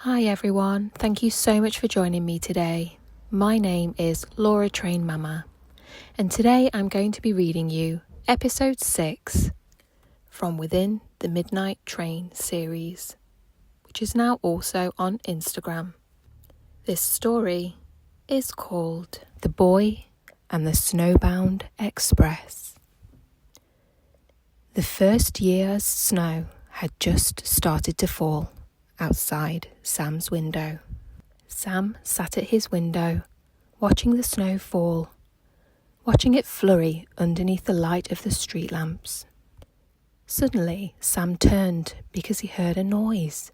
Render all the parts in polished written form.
Hi everyone, thank you so much for joining me today. My name is Laura Train Mama, and today I'm going to be reading you episode 6 from Within the Midnight Train series, which is now also on Instagram. This story is called The Boy and the Snowbound Express. The first year's snow had just started to fall outside Sam's window. Sam sat at his window, watching the snow fall, watching it flurry underneath the light of the street lamps. Suddenly, Sam turned because he heard a noise.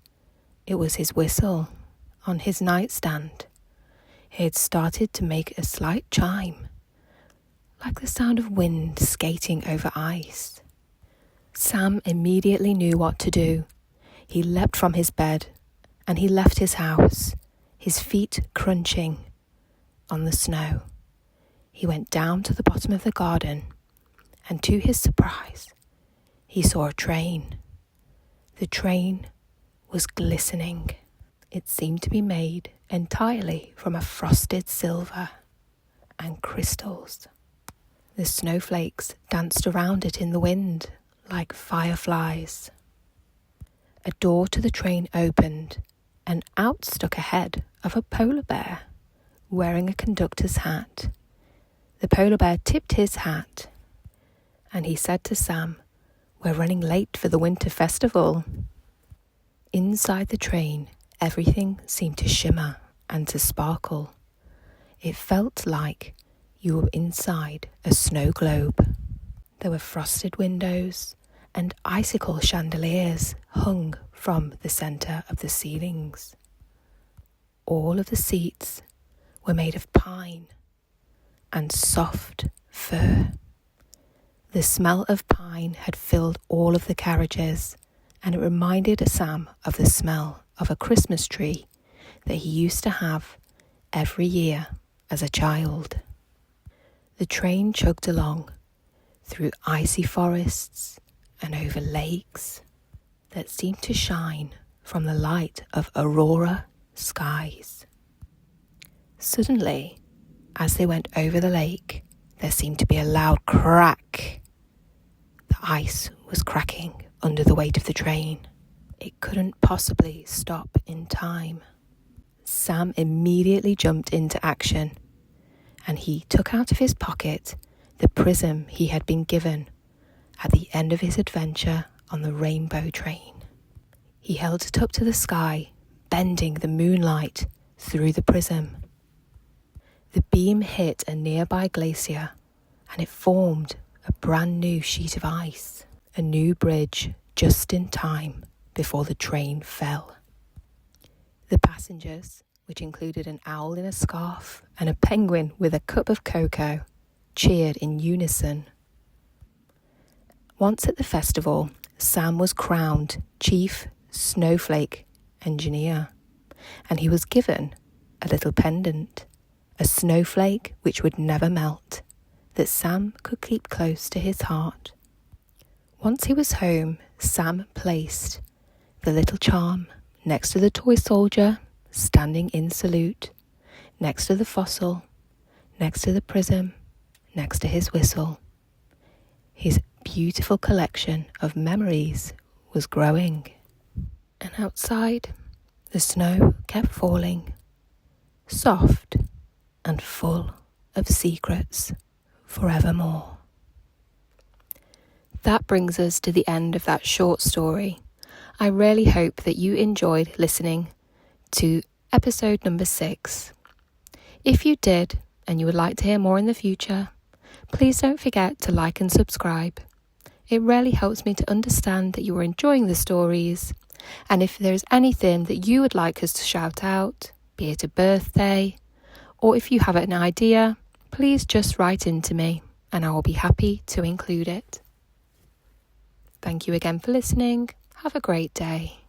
It was his whistle on his nightstand. It had started to make a slight chime, like the sound of wind skating over ice. Sam immediately knew what to do. He leapt from his bed and he left his house, his feet crunching on the snow. He went down to the bottom of the garden and to his surprise, he saw a train. The train was glistening. It seemed to be made entirely from a frosted silver and crystals. The snowflakes danced around it in the wind like fireflies. A door to the train opened, and out stuck a head of a polar bear, wearing a conductor's hat. The polar bear tipped his hat, and he said to Sam, "We're running late for the winter festival." Inside the train, everything seemed to shimmer and to sparkle. It felt like you were inside a snow globe. There were frosted windows, and icicle chandeliers hung from the centre of the ceilings. All of the seats were made of pine and soft fur. The smell of pine had filled all of the carriages, and it reminded Sam of the smell of a Christmas tree that he used to have every year as a child. The train chugged along through icy forests and over lakes that seemed to shine from the light of aurora skies. Suddenly, as they went over the lake, there seemed to be a loud crack. The ice was cracking under the weight of the train. It couldn't possibly stop in time. Sam immediately jumped into action, and he took out of his pocket the prism he had been given at the end of his adventure on the rainbow train. He held it up to the sky, bending the moonlight through the prism. The beam hit a nearby glacier, and it formed a brand new sheet of ice, a new bridge just in time before the train fell. The passengers, which included an owl in a scarf and a penguin with a cup of cocoa, cheered in unison. Once at the festival, Sam was crowned Chief Snowflake Engineer, and he was given a little pendant, a snowflake which would never melt, that Sam could keep close to his heart. Once he was home, Sam placed the little charm next to the toy soldier standing in salute, next to the fossil, next to the prism, next to his whistle. His beautiful collection of memories was growing. And outside, the snow kept falling, soft and full of secrets forevermore. That brings us to the end of that short story. I really hope that you enjoyed listening to episode number 6. If you did, and you would like to hear more in the future, please don't forget to like and subscribe. It really helps me to understand that you are enjoying the stories, and if there is anything that you would like us to shout out, be it a birthday, or if you have an idea, please just write into me and I will be happy to include it. Thank you again for listening. Have a great day.